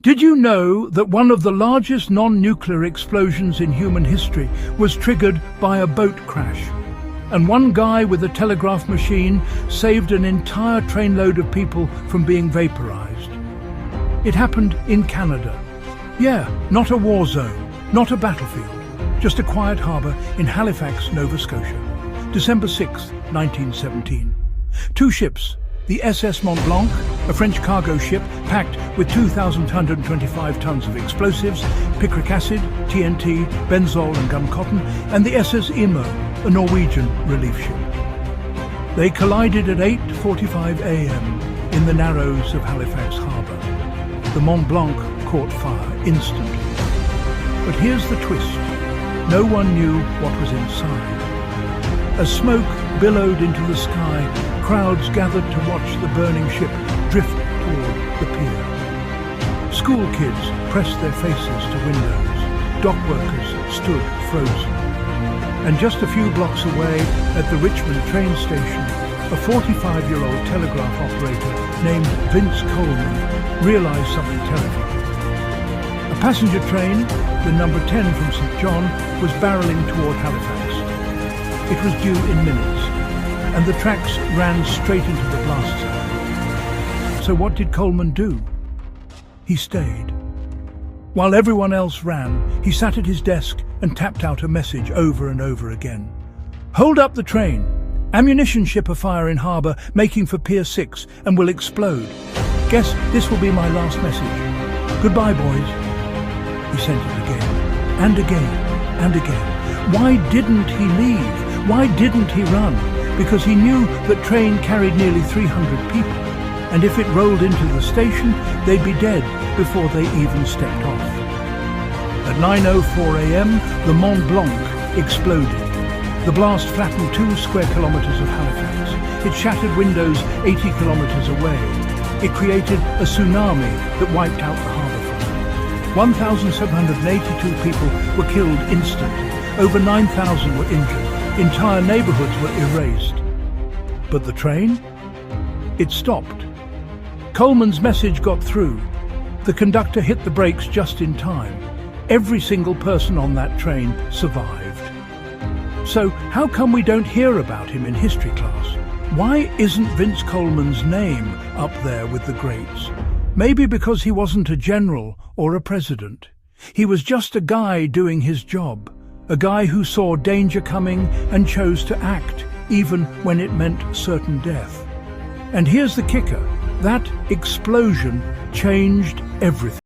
Did you know that one of the largest non-nuclear explosions in human history was triggered by a boat crash? And one guy with a telegraph machine saved an entire trainload of people from being vaporized. It happened in Canada. Yeah, not a war zone, not a battlefield, just a quiet harbour in Halifax, Nova Scotia. December 6, 1917. Two ships, the SS Mont-Blanc, a French cargo ship packed with 2,125 tons of explosives, picric acid, TNT, benzol and gum cotton, and the SS Imo, a Norwegian relief ship. They collided at 8:45 a.m. in the Narrows of Halifax Harbour. The Mont-Blanc caught fire instantly. But here's the twist. No one knew what was inside. As smoke billowed into the sky, crowds gathered to watch the burning ship drift toward the pier. School kids pressed their faces to windows. Dock workers stood frozen. And just a few blocks away at the Richmond train station, a 45-year-old telegraph operator named Vince Coleman realized something terrifying. A passenger train, the number 10 from St. John, was barreling toward Halifax. It was due in minutes, and the tracks ran straight into the blast zone. So what did Coleman do? He stayed. While everyone else ran, he sat at his desk and tapped out a message over and over again. Hold up the train. Ammunition ship afire in harbour, making for Pier 6 and will explode. Guess this will be my last message. Goodbye, boys. He sent it again, and again, and again. Why didn't he leave? Why didn't he run? Because he knew that train carried nearly 300 people, and if it rolled into the station, they'd be dead before they even stepped off. At 9:04 a.m., the Mont-Blanc exploded. The blast flattened 2 square kilometers of Halifax. It shattered windows 80 kilometers away. It created a tsunami that wiped out the harbour. 1,782 people were killed instantly. Over 9,000 were injured. Entire neighborhoods were erased. But the train? It stopped. Coleman's message got through. The conductor hit the brakes just in time. Every single person on that train survived. So how come we don't hear about him in history class? Why isn't Vince Coleman's name up there with the greats? Maybe because he wasn't a general or a president. He was just a guy doing his job. A guy who saw danger coming and chose to act, even when it meant certain death. And here's the kicker. That explosion changed everything.